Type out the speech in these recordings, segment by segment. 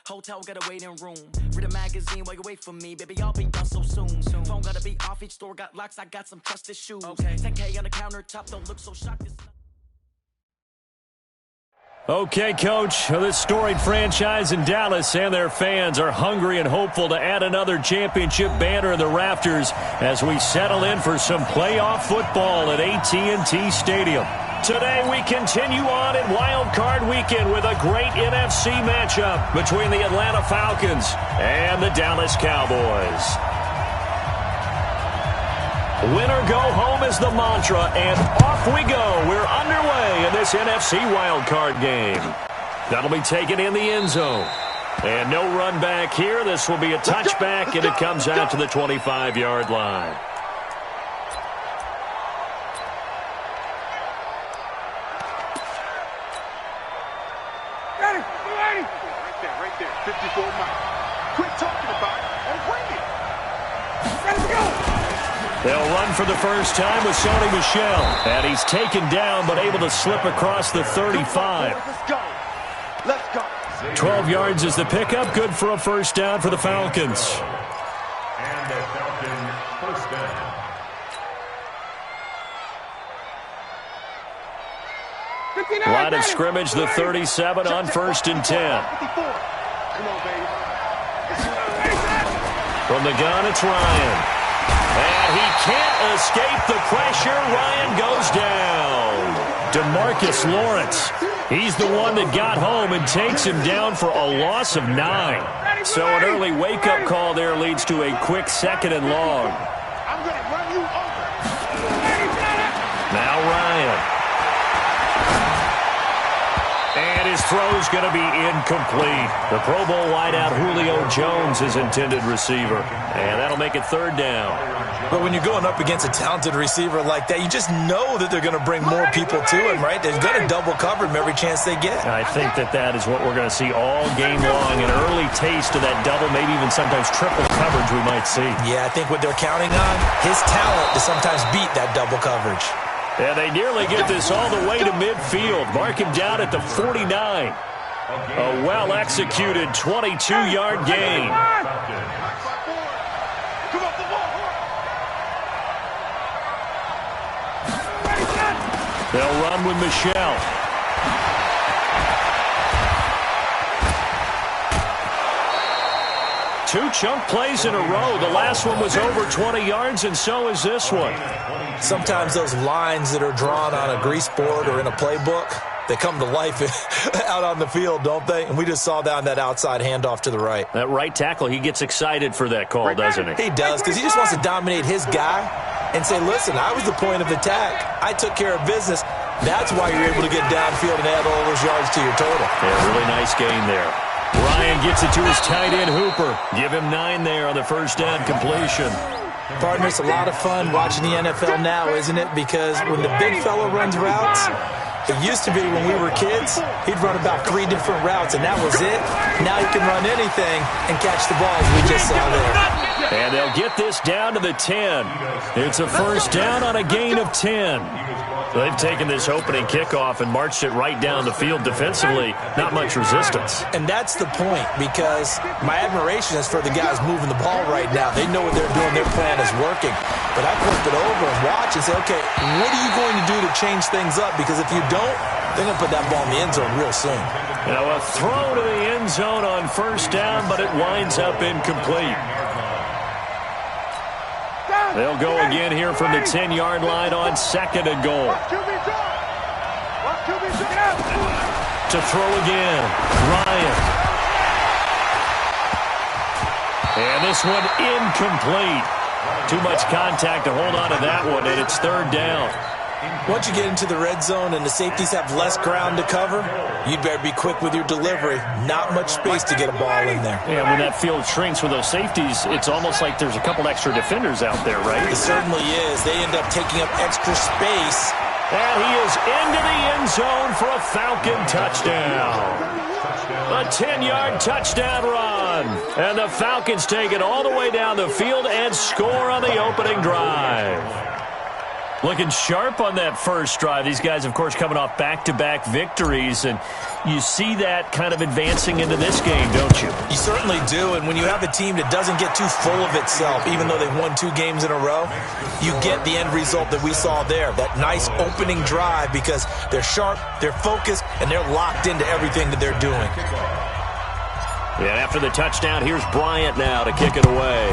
Hotel got a waiting room. Read a magazine while you wait for me. Baby, I'll be done so soon. Phone gotta be off, each store got locks. I got some trusted shoes. 10K on the countertop, don't look so shocked. Okay, Coach, this storied franchise in Dallas and their fans are hungry and hopeful to add another championship banner in the rafters as we settle in for some playoff football at AT&T Stadium. Today we continue on in Wild Card Weekend with a great NFC matchup between the Atlanta Falcons and the Dallas Cowboys. Winner go home is the mantra, and off we go. We're underway in this NFC wildcard game. That'll be taken in the end zone. And no run back here. This will be a touchback, and it comes out to the 25-yard line. Right there. 54 miles. Quit talking about it and bring it. Let's go. They'll run for the first time with Sony Michel. And he's taken down but able to slip across the 35. Let's go. 12 yards is the pickup. Good for a first down for the Falcons. And the Falcons first down. Line of scrimmage, the 37 on 1st and 10. From the gun, it's Ryan. And he can't escape the pressure. Ryan goes down. DeMarcus Lawrence. He's the one that got home and takes him down for a loss of 9. So an early wake-up call there leads to a quick 2nd and long. I'm going to run you over. Now Ryan. And his throw's going to be incomplete. The Pro Bowl wideout Julio Jones is intended receiver. And that'll make it 3rd down. But when you're going up against a talented receiver like that, you just know that they're going to bring more people to him, right? They're going to double cover him every chance they get. I think that is what we're going to see all game long. An early taste of that double, maybe even sometimes triple coverage we might see. Yeah, I think what they're counting on, his talent to sometimes beat that double coverage. And they nearly get this all the way to midfield. Mark him down at the 49. A well-executed 22-yard gain. They'll run with Michel. Two chunk plays in a row. The last one was over 20 yards, and so is this one. Sometimes those lines that are drawn on a grease board or in a playbook, they come to life out on the field, don't they? And we just saw that on that outside handoff to the right. That right tackle, he gets excited for that call, doesn't he? He does, because he just wants to dominate his guy and say, listen, I was the point of attack. I took care of business. That's why you're able to get downfield and add all those yards to your total. Yeah, really nice gain there. Ryan gets it to his tight end, Hooper. Give him 9 there on the first down completion. Partner, it's a lot of fun watching the NFL now, isn't it? Because when the big fella runs routes, it used to be when we were kids, he'd run about 3 different routes, and that was it. Now he can run anything and catch the ball, as we just saw there. And they'll get this down to the 10. It's a first down on a gain of 10. They've taken this opening kickoff and marched it right down the field defensively. Not much resistance. And that's the point, because my admiration is for the guys moving the ball right now. They know what they're doing. Their plan is working. But I flip it over and watch and say, okay, what are you going to do to change things up? Because if you don't, they're going to put that ball in the end zone real soon. Now a throw to the end zone on first down, but it winds up incomplete. They'll go again here from the 10-yard line on 2nd and goal. To throw again, Ryan. And this one incomplete. Too much contact to hold on to that one, and it's 3rd down. Once you get into the red zone and the safeties have less ground to cover, you'd better be quick with your delivery. Not much space to get a ball in there. Yeah, when that field shrinks with those safeties, it's almost like there's a couple extra defenders out there, right? It certainly is. They end up taking up extra space. And he is into the end zone for a Falcon touchdown. A 10-yard touchdown run. And the Falcons take it all the way down the field and score on the opening drive. Looking sharp on that first drive. These guys, of course, coming off back-to-back victories, and you see that kind of advancing into this game, don't you? You certainly do, and when you have a team that doesn't get too full of itself, even though they've won 2 games in a row, you get the end result that we saw there, that nice opening drive, because they're sharp, they're focused, and they're locked into everything that they're doing. And after the touchdown, here's Bryant now to kick it away.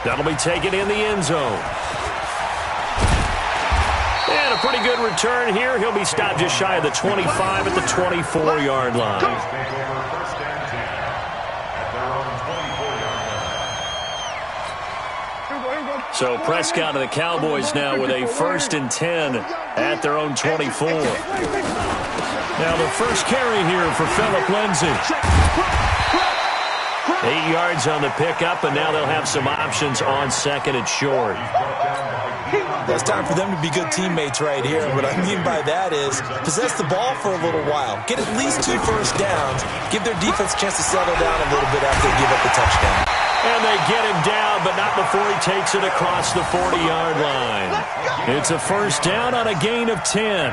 That'll be taken in the end zone. And a pretty good return here. He'll be stopped just shy of the 25 at the 24-yard line. So Prescott and the Cowboys now with a 1st and 10 at their own 24. Now the first carry here for Phillip Lindsay. 8 yards on the pickup, and now they'll have some options on 2nd and short. It's time for them to be good teammates right here. What I mean by that is possess the ball for a little while. Get at least 2 first downs. Give their defense a chance to settle down a little bit after they give up the touchdown. And they get him down, but not before he takes it across the 40-yard line. It's a first down on a gain of 10.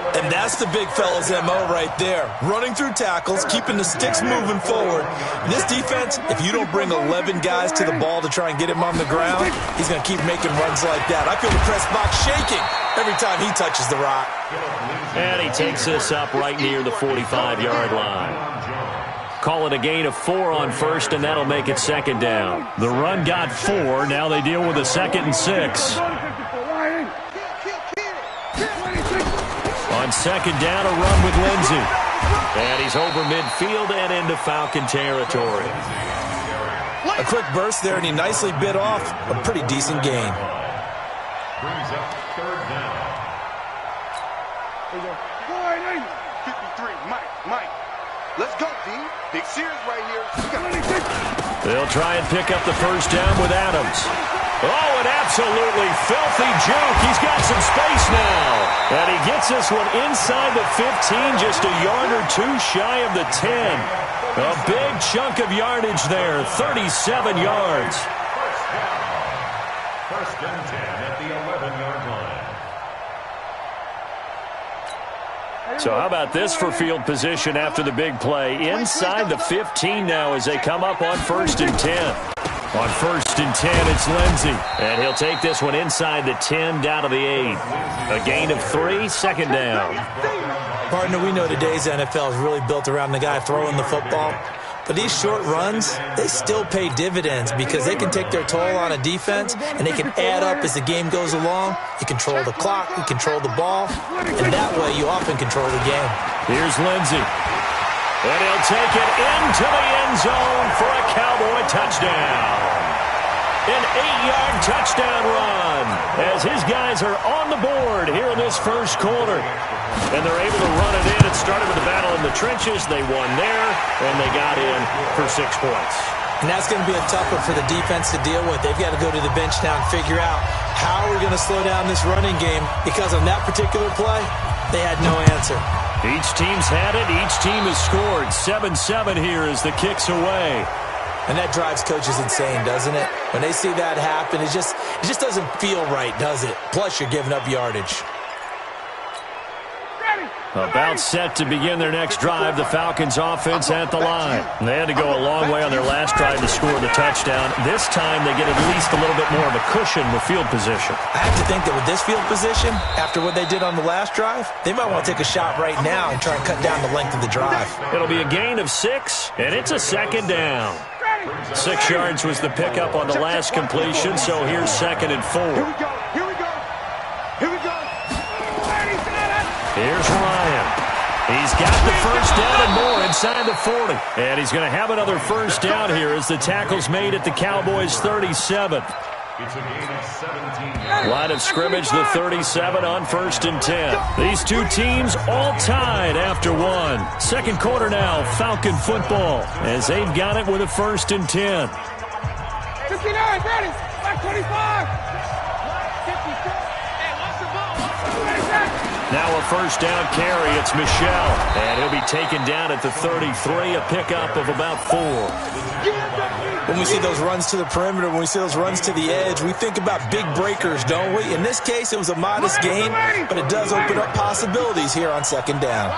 And that's the big fella's MO right there. Running through tackles, keeping the sticks moving forward. And this defense, if you don't bring 11 guys to the ball to try and get him on the ground, he's going to keep making runs like that. I feel the press box shaking every time he touches the rock. And he takes this up right near the 45-yard line. Call it a gain of 4 on 1st, and that'll make it 2nd down. The run got 4. Now they deal with a 2nd and 6. On 2nd down, a run with Lindsay. And he's over midfield and into Falcon territory. A quick burst there, and he nicely bit off a pretty decent gain. Brings up 3rd down. 53, Mike. Let's go, D. Big Sears right here. They'll try and pick up the first down with Adams. Oh, an absolutely filthy juke. He's got some space now. And he gets this one inside the 15, just a yard or 2 shy of the 10. A big chunk of yardage there, 37 yards. First and 10 at the 11-yard line. So how about this for field position after the big play? Inside the 15 now as they come up on 1st and 10. On 1st and 10, it's Lindsay. And he'll take this one inside the 10 down to the 8. A gain of 3, 2nd down. Partner, we know today's NFL is really built around the guy throwing the football. But these short runs, they still pay dividends because they can take their toll on a defense, and they can add up as the game goes along. You control the clock, you control the ball, and that way you often control the game. Here's Lindsay. And he'll take it into the end zone for a Cowboy touchdown. An 8-yard touchdown run as his guys are on the board here in this first quarter. And they're able to run it in. It started with a battle in the trenches. They won there, and they got in for 6 points. And that's going to be a tough one for the defense to deal with. They've got to go to the bench now and figure out how are we going to slow down this running game, because on that particular play, they had no answer. Each team's had it. Each team has scored. 7-7 here as the kick's away. And that drives coaches insane, doesn't it? When they see that happen, it just doesn't feel right, does it? Plus, you're giving up yardage. About set to begin their next drive, the Falcons offense at the line. They had to go a long way on their last drive to score the touchdown. This time they get at least a little bit more of a cushion with field position. I have to think that with this field position, after what they did on the last drive, they might want to take a shot right now and try and cut down the length of the drive. It'll be a gain of 6, and it's a 2nd down. 6 yards was the pickup on the last completion, so here's 2nd and 4. Here we go. Here's Ryan. He's got the first down and more inside the 40. And he's going to have another first down here as the tackle's made at the Cowboys' 37. It's a gain of 17. Line of scrimmage, the 37 on 1st and 10. These two teams all tied after 1. Second quarter now, Falcon football, as they've got it with a 1st and 10. 59, ready, back 25. 52. Hey, watch the ball. Now a first down carry. It's Michel. And he'll be taken down at the 33, a pickup of about 4. When we see those runs to the perimeter, when we see those runs to the edge, we think about big breakers, don't we? In this case, it was a modest gain, but it does open up possibilities here on second down.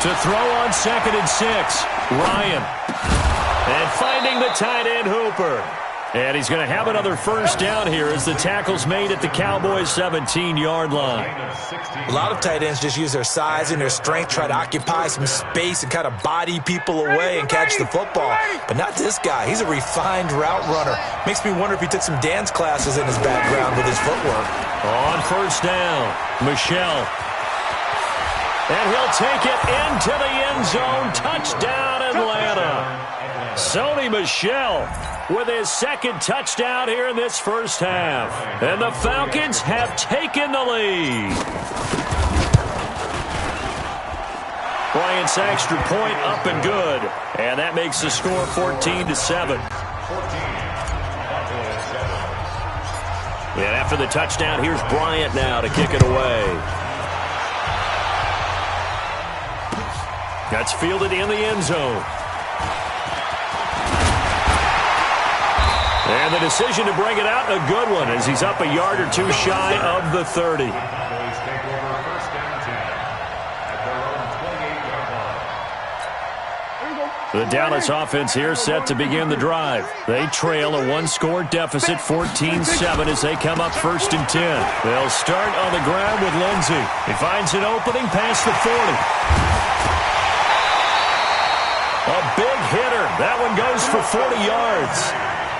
To throw on 2nd and 6, Ryan. And finding the tight end, Hooper. And he's going to have another first down here as the tackle's made at the Cowboys' 17-yard line. A lot of tight ends just use their size and their strength, try to occupy some space and kind of body people away and catch the football. But not this guy. He's a refined route runner. Makes me wonder if he took some dance classes in his background with his footwork. On first down, Michel. And he'll take it into the end zone. Touchdown, Atlanta. Sony Michel with his second touchdown here in this first half. And the Falcons have taken the lead. Bryant's extra point up and good. And that makes the score 14-7. And after the touchdown, here's Bryant now to kick it away. That's fielded in the end zone. And the decision to bring it out, a good one, as he's up a yard or two shy of the 30. The Dallas offense here set to begin the drive. They trail a one-score deficit, 14-7, as they come up 1st and 10. They'll start on the ground with Lindsey. He finds an opening past the 40. A big hitter. That one goes for 40 yards.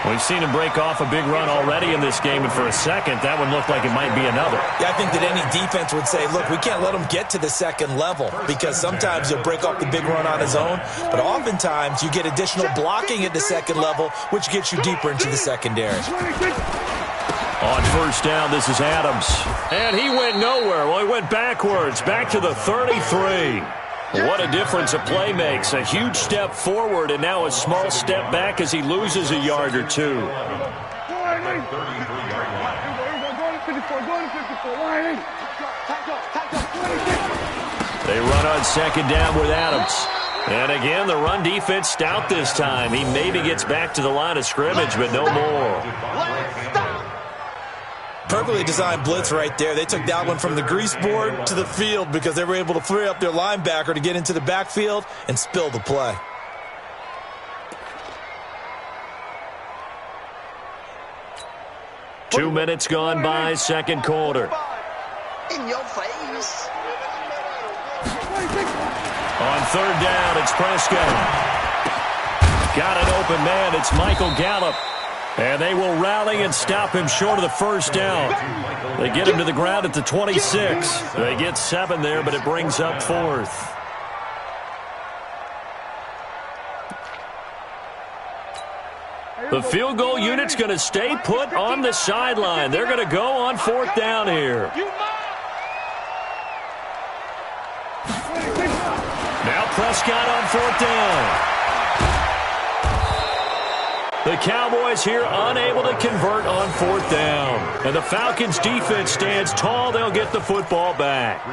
We've seen him break off a big run already in this game, and for a second, that one looked like it might be another. Yeah, I think that any defense would say, look, we can't let him get to the second level, because sometimes he'll break off the big run on his own, but oftentimes you get additional blocking at the second level, which gets you deeper into the secondary. On first down, this is Adams. And he went nowhere. Well, he went backwards, back to the 33. What a difference a play makes. A huge step forward and now a small step back as he loses a yard or two. They run on second down with Adams. And again, the run defense stout this time. He maybe gets back to the line of scrimmage, but no more. Perfectly designed blitz right there. They took that one from the grease board to the field because they were able to free up their linebacker to get into the backfield and spill the play. Two minutes gone by, second quarter. In your face. On third down, it's Prescott. Got an open man. It's Michael Gallup. And they will rally and stop him short of the first down. They get him to the ground at the 26. They get 7 there, but it brings up 4th. The field goal unit's going to stay put on the sideline. They're going to go on 4th down here. Now Prescott on 4th down. The Cowboys here unable to convert on 4th down. And the Falcons defense stands tall. They'll get the football back.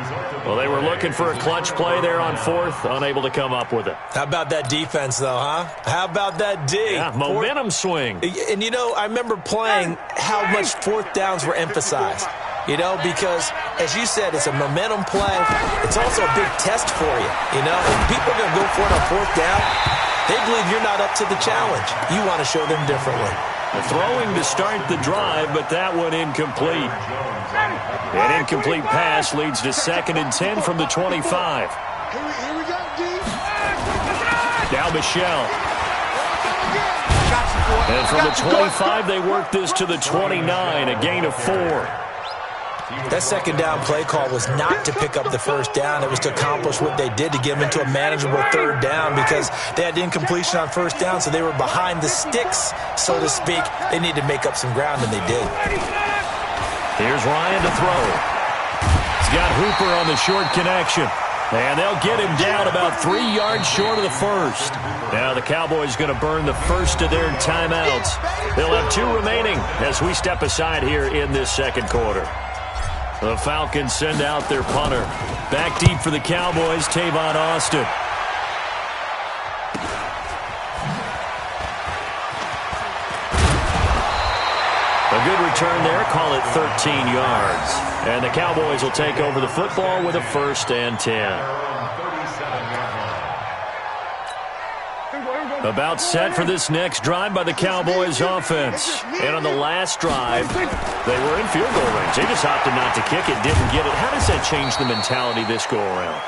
Well, they were looking for a clutch play there on 4th, unable to come up with it. How about that defense, though, huh? How about that D? Yeah, momentum swing. And, you know, I remember playing how much 4th downs were emphasized. You know, because, as you said, it's a momentum play. It's also a big test for you. You know, if people are going to go for it on 4th down, they believe you're not up to the challenge. You want to show them differently. The throwing to start the drive, but that one incomplete. An incomplete pass leads to 2nd and 10 from the 25. Now Michel. And from the 25, they work this to the 29, a gain of 4. That second down play call was not to pick up the first down. It was to accomplish what they did to get them into a manageable 3rd down because they had incompletion on 1st down, so they were behind the sticks, so to speak. They needed to make up some ground, and they did. Here's Ryan to throw. He's got Hooper on the short connection. And they'll get him down about 3 yards short of the first. Now the Cowboys going to burn the first of their timeouts. They'll have 2 remaining as we step aside here in this second quarter. The Falcons send out their punter. Back deep for the Cowboys, Tavon Austin. A good return there, call it 13 yards. And the Cowboys will take over the football with a 1st and 10. About set for this next drive by the Cowboys offense. And on the last drive, they were in field goal range. They just opted not to kick it, didn't get it. How does that change the mentality this go-around?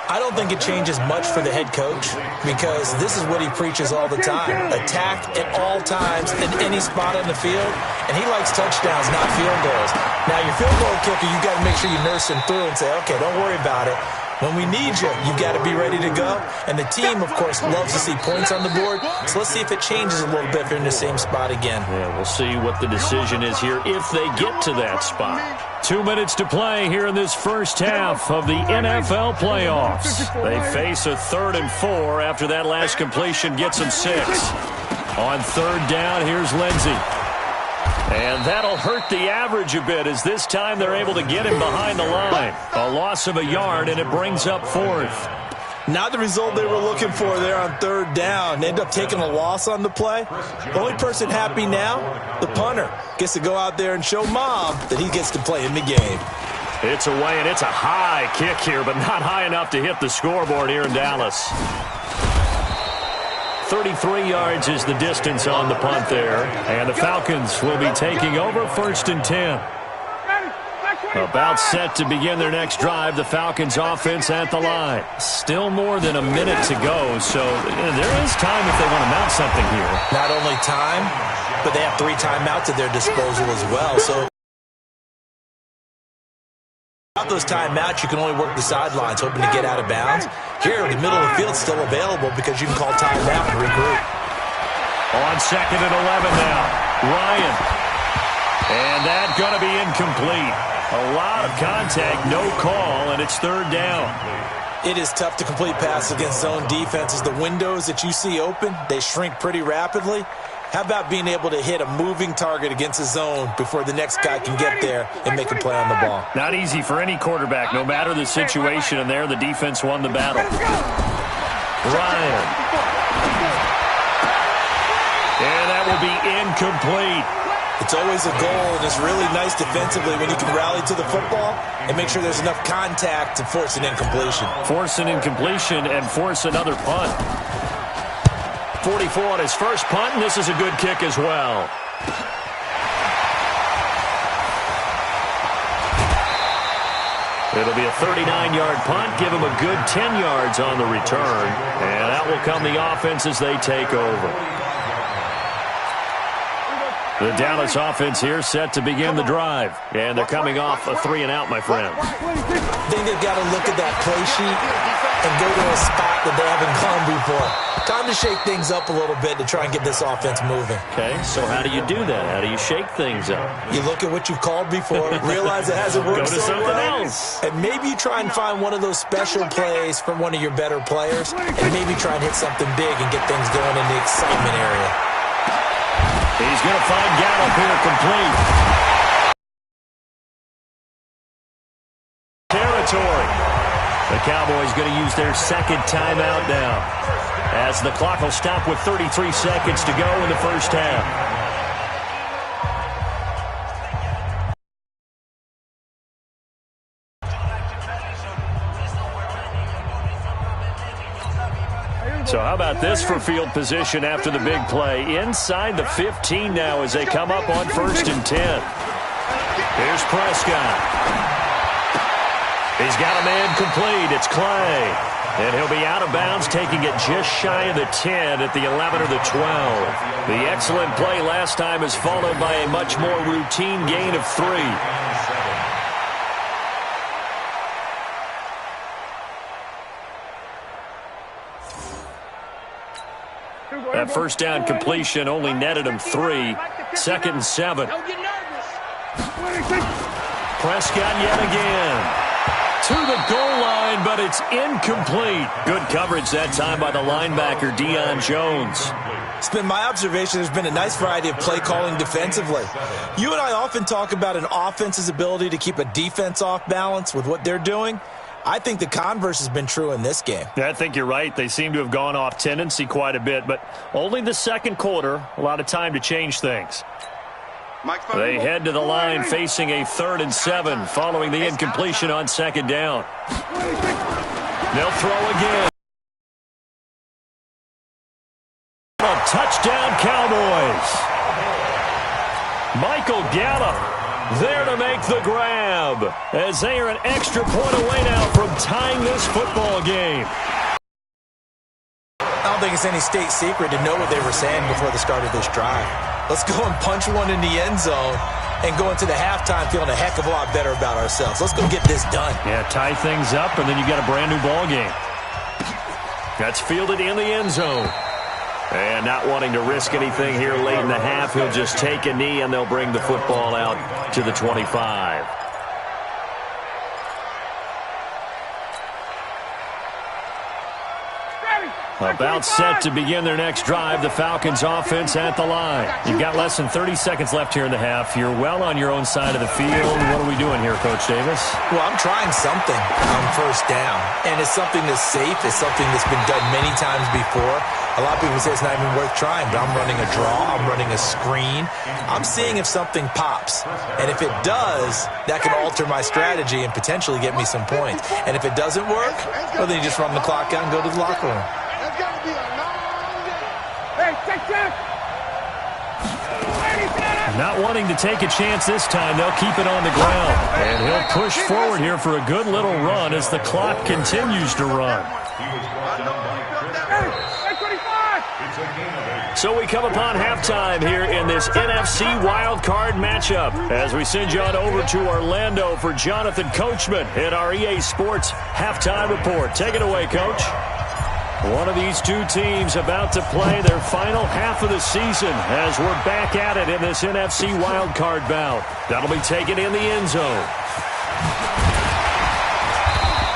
I don't think it changes much for the head coach because this is what he preaches all the time. Attack at all times in any spot on the field, and he likes touchdowns, not field goals. Now, your field goal kicker, you got to make sure you nurse him through and say, okay, don't worry about it. When we need you, you got to be ready to go. And the team, of course, loves to see points on the board. So let's see if it changes a little bit if they're in the same spot again. Yeah, we'll see what the decision is here if they get to that spot. 2 minutes to play here in this first half of the NFL playoffs. They face a 3rd and 4 after that last completion gets them 6. On 3rd down, here's Lindsey. And that'll hurt the average a bit as this time they're able to get him behind the line. A loss of a yard, and it brings up 4th. Not the result they were looking for there on 3rd down. They end up taking a loss on the play. Only person happy now, the punter, gets to go out there and show Mom that he gets to play in the game. It's away, and it's a high kick here, but not high enough to hit the scoreboard here in Dallas. 33 yards is the distance on the punt there. And the Falcons will be taking over 1st and 10. About set to begin their next drive. The Falcons offense at the line. Still more than a minute to go, so there is time if they want to mount something here. Not only time, but they have 3 timeouts at their disposal as well. So without those timeouts, you can only work the sidelines, hoping to get out of bounds. Here, the middle of the field's still available because you can call timeout and regroup. On 2nd and 11 now, Ryan. And that's going to be incomplete. A lot of contact, no call, and it's 3rd down. It is tough to complete passes against zone defenses. The windows that you see open, they shrink pretty rapidly. How about being able to hit a moving target against a zone before the next guy can get there and make a play on the ball? Not easy for any quarterback, no matter the situation, and there the defense won the battle. Ryan. And that will be incomplete. It's always a goal, and it's really nice defensively when you can rally to the football and make sure there's enough contact to force an incompletion. Force an incompletion and force another punt. 44 on his first punt, and this is a good kick as well. It'll be a 39-yard punt, give him a good 10 yards on the return, and that will come the offense as they take over. The Dallas offense here set to begin the drive, and they're coming off a 3-and-out, my friend. I think they've got to look at that play sheet and go to a spot that they haven't gone before. Time to shake things up a little bit to try and get this offense moving. Okay, so how do you do that? How do you shake things up? You look at what you've called before, realize it hasn't worked Go to so something well, else. and maybe you try and find one of those special plays from one of your better players, and maybe try and hit something big and get things going in the excitement area. He's going to find Gallup here complete. Territory. The Cowboys going to use their 2nd timeout now, as the clock will stop with 33 seconds to go in the first half. So how about this for field position after the big play? Inside the 15 now as they come up on 1st and 10. Here's Prescott. He's got a man complete. It's Clay. And he'll be out of bounds, taking it just shy of the 10 at the 11 or the 12. The excellent play last time is followed by a much more routine gain of 3. That first down completion only netted him 3. 2nd and 7. Prescott yet again. To the goal line, but but it's incomplete. Good coverage that time by the linebacker, Deion Jones. It's been my observation there's been a nice variety of play calling defensively. You and I often talk about an offense's ability to keep a defense off balance with what they're doing. I think the converse has been true in this game. Yeah, I think you're right. They seem to have gone off tendency quite a bit, but only the second quarter, a lot of time to change things. They head to the line facing a 3rd and 7 following the incompletion on 2nd down. They'll throw again. Touchdown, Cowboys. Michael Gallup there to make the grab as they are an extra point away now from tying this football game. I don't think it's any state secret to know what they were saying before the start of this drive. Let's go and punch one in the end zone and go into the halftime feeling a heck of a lot better about ourselves. Let's go get this done. Yeah, tie things up, and then you got a brand new ball game. That's fielded in the end zone. And not wanting to risk anything here late in the half, he'll just take a knee, and they'll bring the football out to the 25. About set to begin their next drive, the Falcons offense at the line. You've got less than 30 seconds left here in the half. You're well on your own side of the field. What are we doing here, Coach Davis? Well, I'm trying something on 1st down, and it's something that's safe. It's something that's been done many times before. A lot of people say it's not even worth trying, but I'm running a draw. I'm running a screen. I'm seeing if something pops, and if it does, that can alter my strategy and potentially get me some points. And if it doesn't work, well, then you just run the clock out and go to the locker room. Not wanting to take a chance this time, they'll keep it on the ground. And he'll push forward here for a good little run as the clock continues to run. So we come upon halftime here in this NFC wildcard matchup as we send you on over to Orlando for Jonathan Coachman in our EA Sports Halftime Report. Take it away, Coach. One of these two teams about to play their final half of the season as we're back at it in this NFC wildcard bout. That'll be taken in the end zone.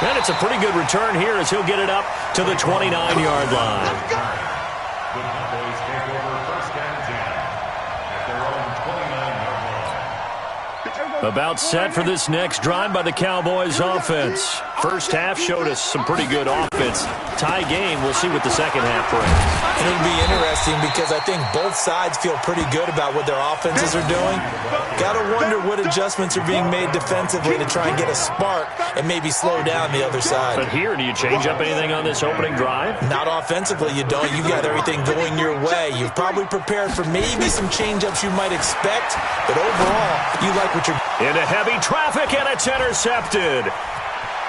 And it's a pretty good return here as he'll get it up to the 29-yard line. The Cowboys take over 1st and 10 at their own 29-yard line. About set for this next drive by the Cowboys offense. First half showed us some pretty good offense. Tie game, we'll see what the second half brings. It'll be interesting because I think both sides feel pretty good about what their offenses are doing. Got to wonder what adjustments are being made defensively to try and get a spark and maybe slow down the other side. But here, do you change up anything on this opening drive? Not offensively, you don't. You got everything going your way. You've probably prepared for maybe some change-ups you might expect, but overall, you like what you're... Into heavy traffic, and it's intercepted.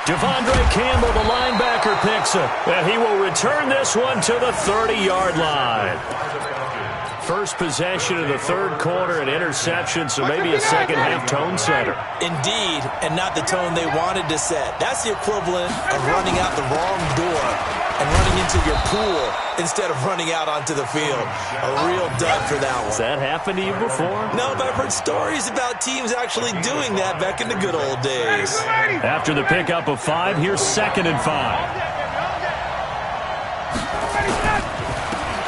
Devondre Campbell, the linebacker, picks it, and he will return this one to the 30-yard line. First possession of the third quarter, an interception, so maybe a second-half tone setter. Indeed, and not the tone they wanted to set. That's the equivalent of running out the wrong door and running into your pool instead of running out onto the field. A real dud for that one. Has that happened to you before? No, but I've heard stories about teams actually doing that back in the good old days. After the pickup of 5, here's 2nd and 5.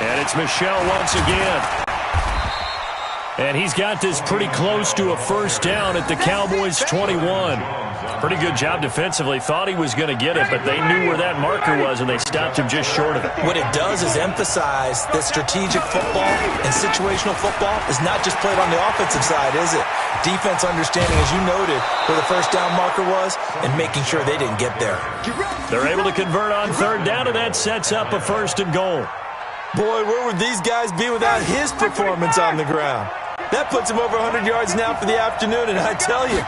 And it's Michelle once again. And he's got this pretty close to a first down at the Cowboys' 21. Pretty good job defensively. Thought he was going to get it, but they knew where that marker was, and they stopped him just short of it. What it does is emphasize that strategic football and situational football is not just played on the offensive side, is it? Defense understanding, as you noted, where the first down marker was and making sure they didn't get there. They're able to convert on third down, and that sets up a 1st and goal. Boy, where would these guys be without his performance on the ground? That puts him over 100 yards now for the afternoon, and I tell you,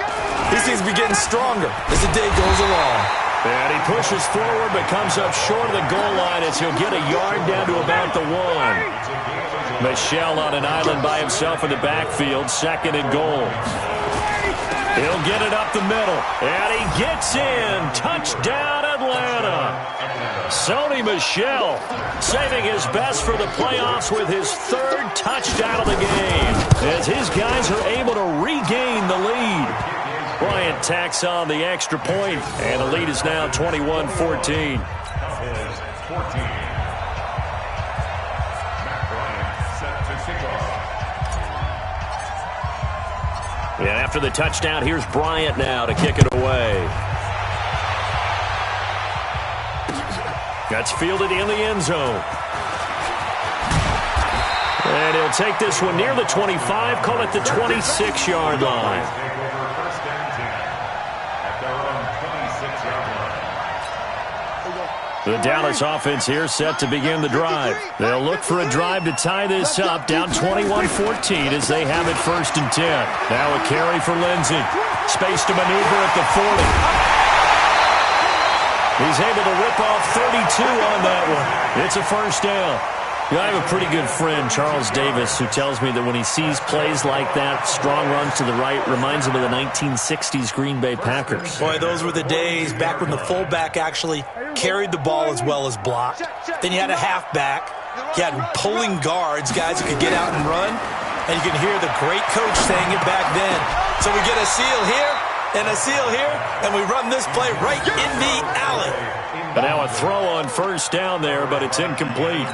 he seems to be getting stronger as the day goes along. And he pushes forward but comes up short of the goal line as he'll get a yard down to about the 1. Michelle on an island by himself in the backfield, 2nd and goal. He'll get it up the middle, and he gets in. Touchdown, Atlanta. Sony Michel saving his best for the playoffs with his 3rd touchdown of the game as his guys are able to regain the lead. Bryant tacks on the extra point, and the lead is now 21-14. Cowboys 14. Matt Bryant set to kick off. And after the touchdown, here's Bryant now to kick it away. That's fielded in the end zone. And he'll take this one near the 25, call it the 26-yard line. The Dallas offense here set to begin the drive. They'll look for a drive to tie this up, down 21-14 as they have it 1st and 10. Now a carry for Lindsey. Space to maneuver at the 40. He's able to rip off 32 on that one. It's a first down. I have a pretty good friend, Charles Davis, who tells me that when he sees plays like that, strong runs to the right, reminds him of the 1960s Green Bay Packers. Boy, those were the days back when the fullback actually carried the ball as well as blocked. Then you had a halfback. You had pulling guards, guys who could get out and run. And you can hear the great coach saying it back then. So we get a seal here and a seal here, and we run this play right in the alley. And now a throw on first down there, but it's incomplete.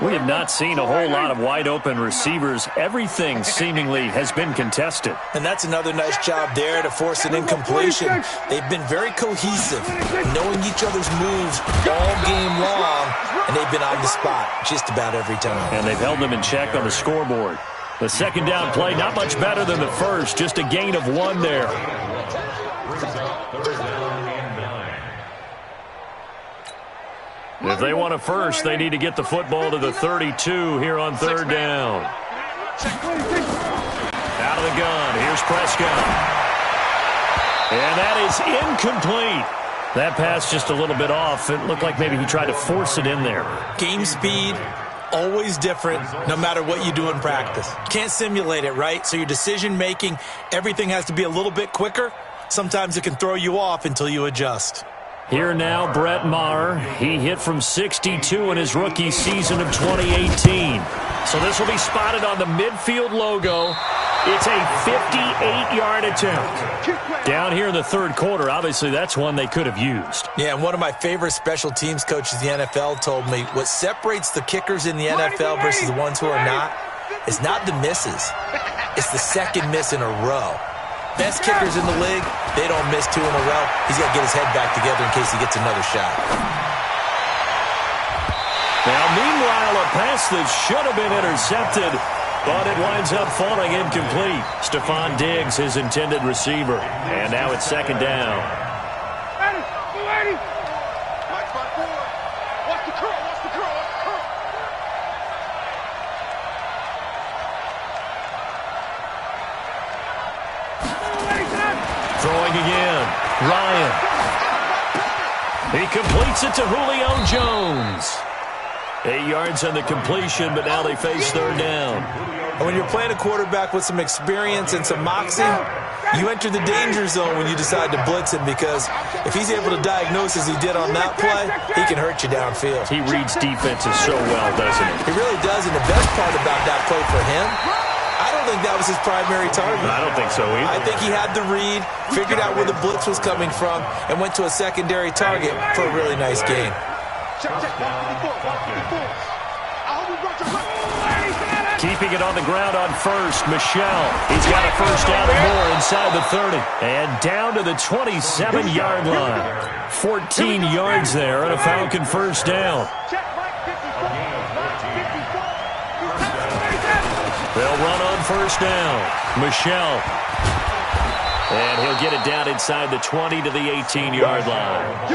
We have not seen a whole lot of wide-open receivers. Everything seemingly has been contested. And that's another nice job there to force an incompletion. They've been very cohesive, knowing each other's moves all game long, and they've been on the spot just about every time. And they've held them in check on the scoreboard. The second down play, not much better than the first, just a gain of 1 there. If they want a first, they need to get the football to the 32 here on 3rd down. Out of the gun, here's Prescott. And that is incomplete. That pass just a little bit off. It looked like maybe he tried to force it in there. Game speed, always different no matter what you do in practice. You can't simulate it, right? So your decision-making, everything has to be a little bit quicker. Sometimes it can throw you off until you adjust. Here now, Brett Maher. He hit from 62 in his rookie season of 2018. So this will be spotted on the midfield logo. It's a 58-yard attempt. Down here in the 3rd quarter, obviously that's one they could have used. Yeah, and one of my favorite special teams coaches in the NFL told me what separates the kickers in the NFL versus the ones who are not is not the misses. It's the second miss in a row. Best kickers in the league, they don't miss 2 in a row. He's got to get his head back together in case he gets another shot. Now, meanwhile, a pass that should have been intercepted, but it winds up falling incomplete. Stephon Diggs, his intended receiver. And now it's 2nd down. Watch the curl, watch the curl, watch the curl. Throwing again. Ryan. He completes it to Julio Jones. 8 yards on the completion, but now they face 3rd down. And when you're playing a quarterback with some experience and some moxie, you enter the danger zone when you decide to blitz him, because if he's able to diagnose as he did on that play, he can hurt you downfield. He reads defenses so well, doesn't he? He really does, and the best part about that play for him, I don't think that was his primary target. I don't think so either. I think he had the read, figured out where the blitz was coming from, and went to a secondary target for a really nice game. Keeping it on the ground on first, Michelle. He's got a first down and more inside the 30. And down to the 27-yard line. 14 yards there and a Falcon first down. They'll run on first down. Michelle. And he'll get it down inside the 20 to the 18-yard line.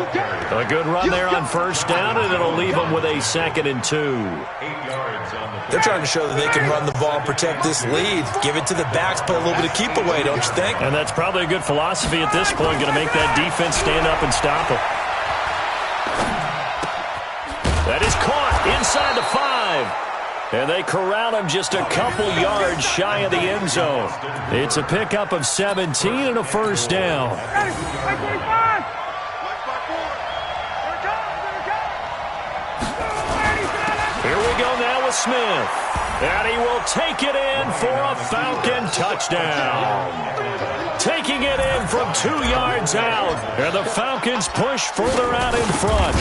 A good run there on first down, and it'll leave them with a 2nd and 2. They're trying to show that they can run the ball and protect this lead. Give it to the backs, play a little bit of keep away, don't you think? And that's probably a good philosophy at this point, going to make that defense stand up and stop them. That is caught inside the 5. And they corral him just a couple yards shy of the end zone. It's a pickup of 17 and a first down. Here we go now with Smith. And he will take it in for a Falcon touchdown. Taking it in from 2 yards out. And the Falcons push further out in front.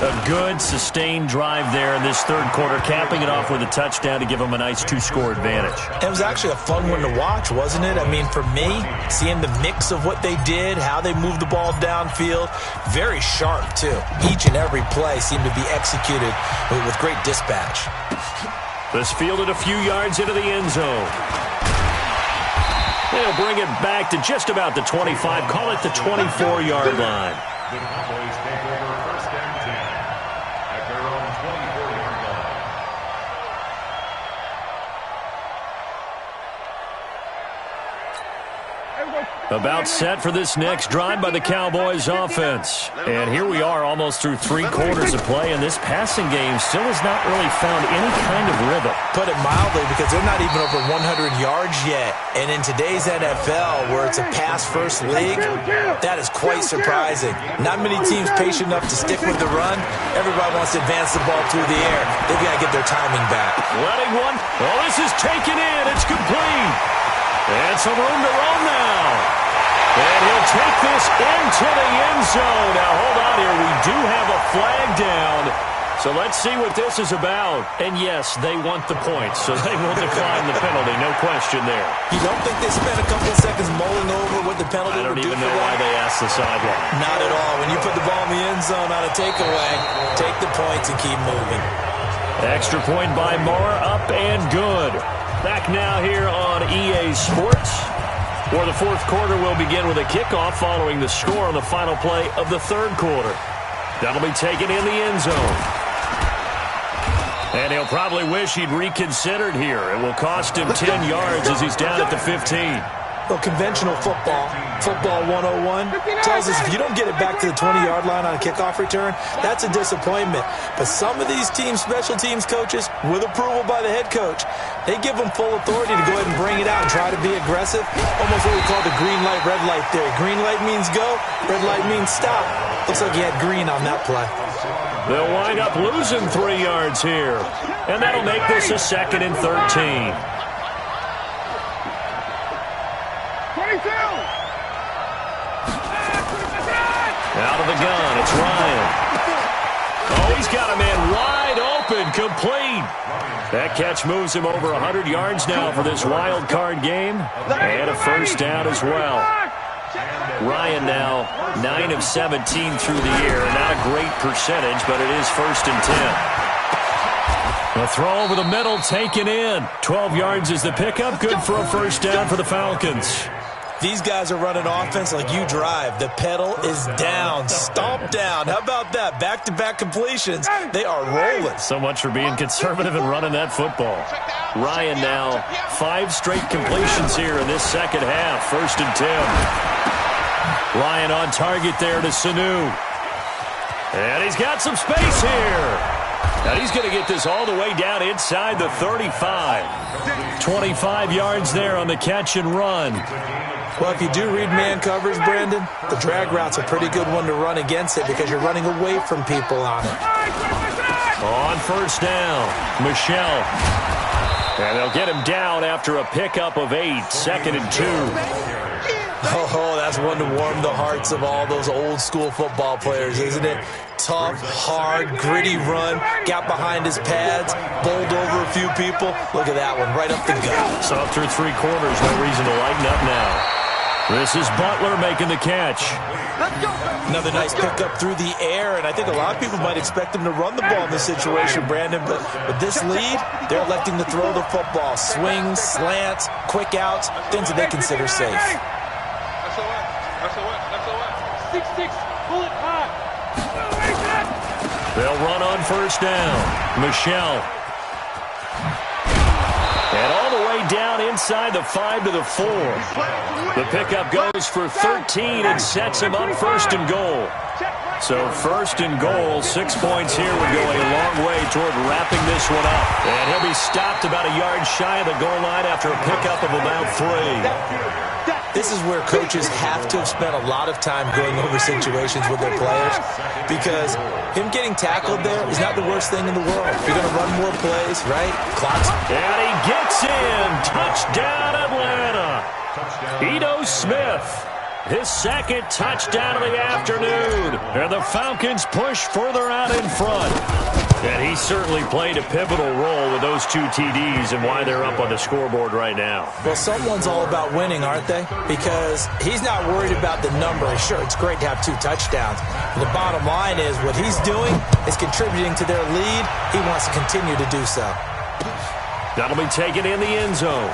A good, sustained drive there in this third quarter, capping it off with a touchdown to give them a nice 2-score advantage. It was actually a fun one to watch, wasn't it? I mean, for me, seeing the mix of what they did, how they moved the ball downfield, very sharp, too. Each and every play seemed to be executed with great dispatch. This fielded a few yards into the end zone. They'll bring it back to just about the 25, call it the 24-yard line. The Cowboys take over first and 10 at their own 24-yard line. About set for this next drive by the Cowboys offense. And here we are almost through 3 quarters of play, and this passing game still has not really found any kind of rhythm. Put it mildly, because they're not even over 100 yards yet. And in today's NFL, where it's a pass-first league, that is quite surprising. Not many teams patient enough to stick with the run. Everybody wants to advance the ball through the air. They've got to get their timing back. Letting one. Oh, this is taken in. It's complete. And some room to roam now. And he'll take this into the end zone. Now, hold on here. We do have a flag down. So let's see what this is about. And, yes, they want the points, so they will decline the penalty. No question there. You don't think they spent a couple of seconds mulling over what the penalty would do for them? I don't even know why they asked the sideline. Not at all. When you put the ball in the end zone on a takeaway, take the points and keep moving. Extra point by Moore, up and good. Back now here on EA Sports, where the fourth quarter will begin with a kickoff following the score on the final play of the third quarter. That'll be taken in the end zone. And he'll probably wish he'd reconsidered here. It will cost him 10 yards as he's down at the 15. Well, conventional football 101, tells us if you don't get it back to the 20-yard line on a kickoff return, that's a disappointment. But some of these teams, special teams coaches, with approval by the head coach, they give them full authority to go ahead and bring it out and try to be aggressive. Almost what we call the green light, red light theory. Green light means go, red light means stop. Looks like he had green on that play. They'll wind up losing 3 yards here. And that'll make this a 2nd and 13. 22! Out of the gun, it's Ryan. Oh, he's got a man wide open, complete. That catch moves him over 100 yards now for this wild card game. And a first down as well. Ryan now 9 of 17 through the air. Not a great percentage, but it is 1st and 10. The throw over the middle, taken in. 12 yards is the pickup. Good for a first down for the Falcons. These guys are running offense like you drive. The pedal is down, stomp down. How about that? Back-to-back completions. They are rolling. So much for being conservative and running that football. Ryan now 5 straight completions here in this second half. 1st and 10. Ryan on target there to Sanu. And he's got some space here. And he's going to get this all the way down inside the 35. 25 yards there on the catch and run. Well, if you do read man coverage, Brandon, the drag route's a pretty good one to run against it because you're running away from people on it. On first down, Michelle. And they'll get him down after a pickup of 8, 2nd and 2. Oh, that's one to warm the hearts of all those old-school football players, isn't it? Tough, hard, gritty run, got behind his pads, bowled over a few people. Look at that one, right up the gut. So up through 3 quarters, no reason to lighten up now. This is Butler making the catch. Another nice pickup through the air, and I think a lot of people might expect him to run the ball in this situation, Brandon, but with this lead, they're electing to throw the football. Swings, slants, quick outs, things that they consider safe. That's a what? 6-6, pull it high. They'll run on first down. Michelle. And all the way down inside the 5 to the 4. The pickup goes for 13 and sets him up 1st and goal. So first and goal, 6 points here would go a long way toward wrapping this one up. And he'll be stopped about a yard shy of the goal line after a pickup of about 3. This is where coaches have to have spent a lot of time going over situations with their players, because him getting tackled there is not the worst thing in the world. You're going to run more plays, right? Clock's. And he gets in. Touchdown, Atlanta. Ito Smith. His second touchdown of the afternoon. And the Falcons push further out in front. And he certainly played a pivotal role with those 2 TDs and why they're up on the scoreboard right now. Well, someone's all about winning, aren't they? Because he's not worried about the number. Sure, it's great to have 2 touchdowns. But the bottom line is what he's doing is contributing to their lead. He wants to continue to do so. That'll be taken in the end zone.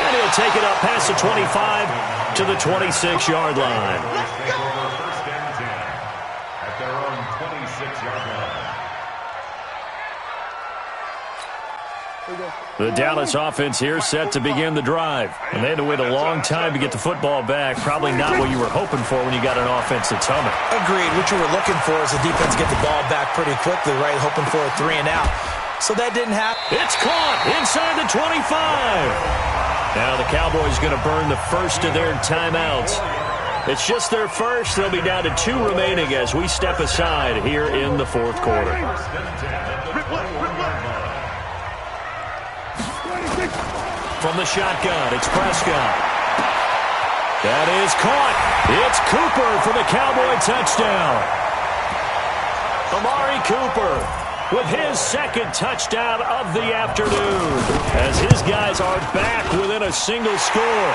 And he'll take it up past the 25 to the 26-yard line. The Dallas offense here set to begin the drive. And they had to wait a long time to get the football back. Probably not what you were hoping for when you got an offense that's humming. Agreed. What you were looking for is the defense get the ball back pretty quickly, right? Hoping for a 3 and out. So that didn't happen. It's caught inside the 25. Now the Cowboys going to burn the first of their timeouts. It's just their first. They'll be down to 2 remaining as we step aside here in the fourth quarter. From the shotgun, it's Prescott. That is caught. It's Cooper for the Cowboy touchdown. Amari Cooper with his second touchdown of the afternoon as his guys are back within a single score.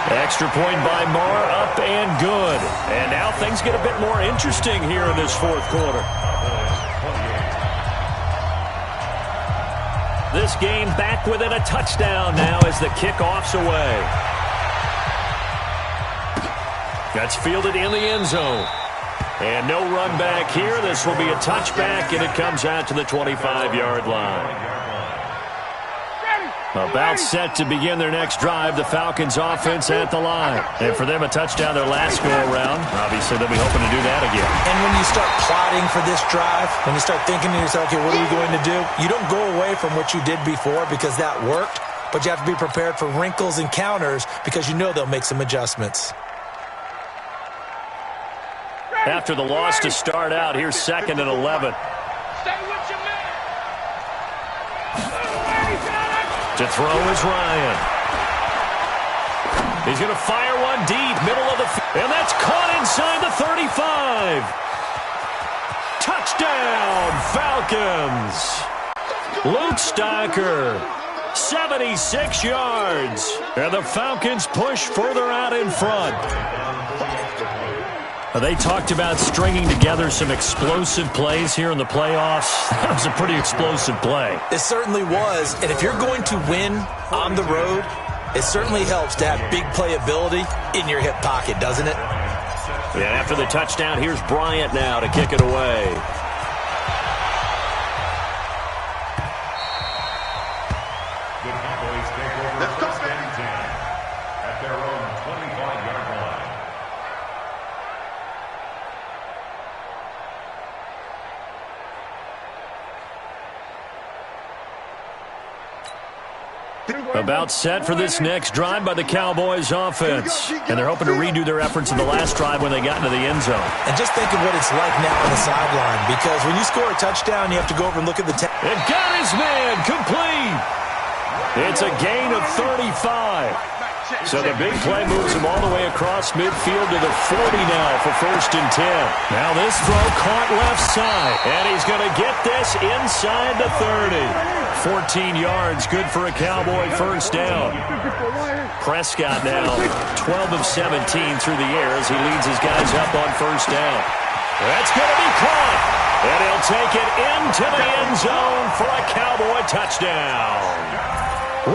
Extra point by Moore, up and good. And now things get a bit more interesting here in this fourth quarter. This game back within a touchdown now as the kickoff's away. That's fielded in the end zone. And no run back here. This will be a touchback, and it comes out to the 25-yard line. About set to begin their next drive, the Falcons offense at the line. And for them, a touchdown their last go-around. Obviously, they'll be hoping to do that again. And when you start plotting for this drive, when you start thinking to yourself, okay, what are we going to do? You don't go away from what you did before because that worked, but you have to be prepared for wrinkles and counters because you know they'll make some adjustments. After the loss to start out, here's 2nd and 11. To throw is Ryan. He's going to fire one deep, middle of the field. And that's caught inside the 35. Touchdown, Falcons. Luke Stocker, 76 yards. And the Falcons push further out in front. They talked about stringing together some explosive plays here in the playoffs. That was a pretty explosive play. It certainly was. And if you're going to win on the road, it certainly helps to have big playability in your hip pocket, doesn't it? And after the touchdown, here's Bryant now to kick it away. The Cowboys take over first and 10 at their own 25-yard line. About set for this next drive by the Cowboys offense. And they're hoping to redo their efforts in the last drive when they got into the end zone. And just think of what it's like now on the sideline, because when you score a touchdown, you have to go over and look at the It got his man complete. It's a gain of 35. So the big play moves him all the way across midfield to the 40 now for 1st and 10. Now this throw caught left side. And he's going to get this inside the 30. 14 yards, good for a Cowboy first down. Prescott now 12 of 17 through the air as he leads his guys up on first down. That's going to be caught. And he'll take it into the end zone for a Cowboy touchdown.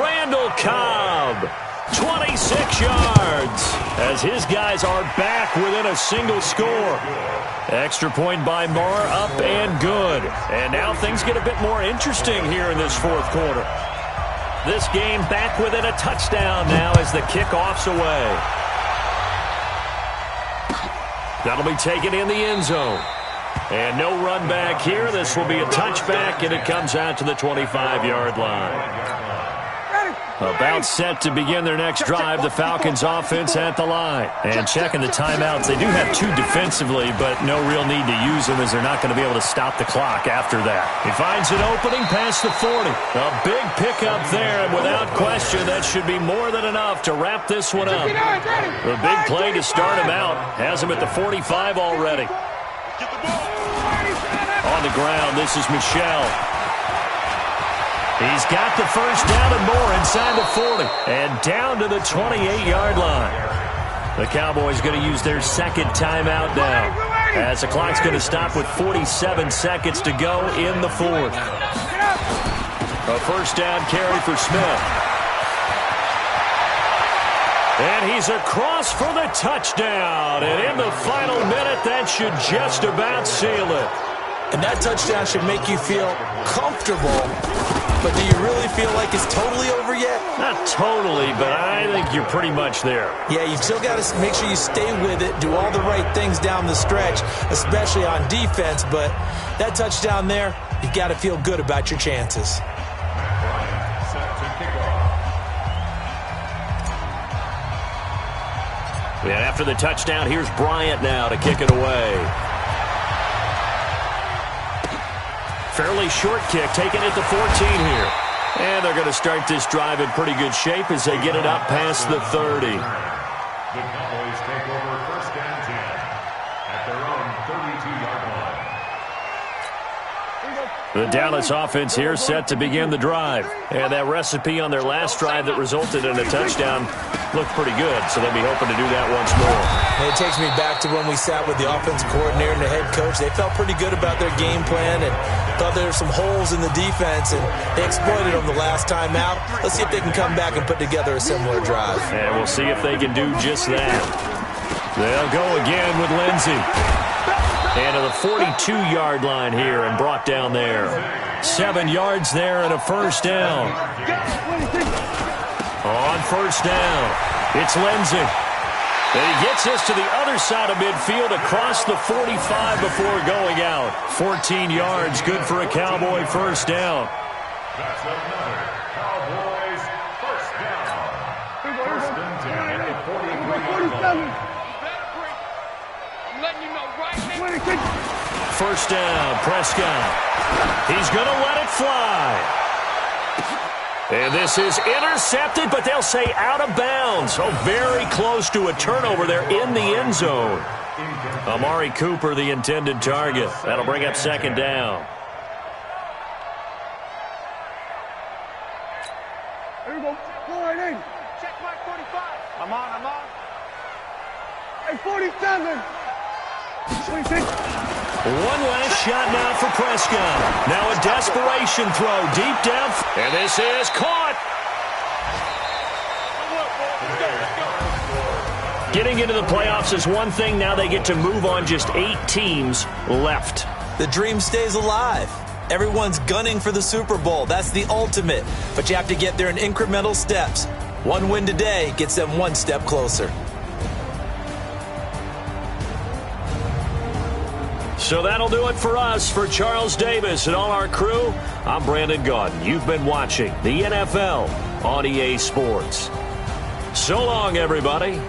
Randall Cobb, 26 yards, as his guys are back within a single score. Extra point by Moore, up and good. And now things get a bit more interesting here in this fourth quarter. This game back within a touchdown now as the kickoff's away. That'll be taken in the end zone. And no run back here. This will be a touchback, and it comes out to the 25-yard line. About set to begin their next drive, the Falcons offense at the line. And checking the timeouts, they do have 2 defensively, but no real need to use them as they're not going to be able to stop the clock after that. He finds an opening past the 40. A big pickup there, and without question, that should be more than enough to wrap this one up. The big play to start him out has him at the 45 already. On the ground, this is Michel. He's got the first down and more inside the 40 and down to the 28-yard line. The Cowboys going to use their second timeout now as the clock's going to stop with 47 seconds to go in the 4th. A first down carry for Smith. And he's across for the touchdown. And in the final minute, that should just about seal it. And that touchdown should make you feel comfortable. But do you really feel like it's totally over yet? Not totally, but I think you're pretty much there. Yeah, you've still got to make sure you stay with it, do all the right things down the stretch, especially on defense. But that touchdown there, you've got to feel good about your chances. And after the touchdown, here's Bryant now to kick it away. Fairly short kick, taken at the 14 here. And they're going to start this drive in pretty good shape as they get it up past the 30. The Cowboys take over first and 10 at their own 32-yard line. The Dallas offense here set to begin the drive. And that recipe on their last drive that resulted in a touchdown looked pretty good, so they'll be hoping to do that once more. And it takes me back to when we sat with the offensive coordinator and the head coach. They felt pretty good about their game plan and thought there were some holes in the defense, and they exploited them the last time out. Let's see if they can come back and put together a similar drive. And we'll see if they can do just that. They'll go again with Lindsey. And to the 42-yard line here and brought down there. 7 yards there and a first down. On first down, it's Lindsey. And he gets this to the other side of midfield across the 45 before going out. 14 yards, good for a Cowboy first down. That's another Cowboys first down. First and 10 at the 43-yard line. I'm letting you know right now. First down, Prescott. He's going to let it fly. And this is intercepted, but they'll say out of bounds. Oh, very close to a turnover there in the end zone. Amari Cooper, the intended target. That'll bring up second down. Here we go. Go right in. Check my 45. I'm on. Hey, 47. 26. One last shot now for Prescott. Now a desperation throw deep down. And this is caught. Getting into the playoffs is one thing. Now they get to move on. Just 8 teams left. The dream stays alive. Everyone's gunning for the Super Bowl. That's the ultimate. But you have to get there in incremental steps. One win today gets them one step closer. So that'll do it for us. For Charles Davis and all our crew, I'm Brandon Gaudin. You've been watching the NFL on EA Sports. So long, everybody.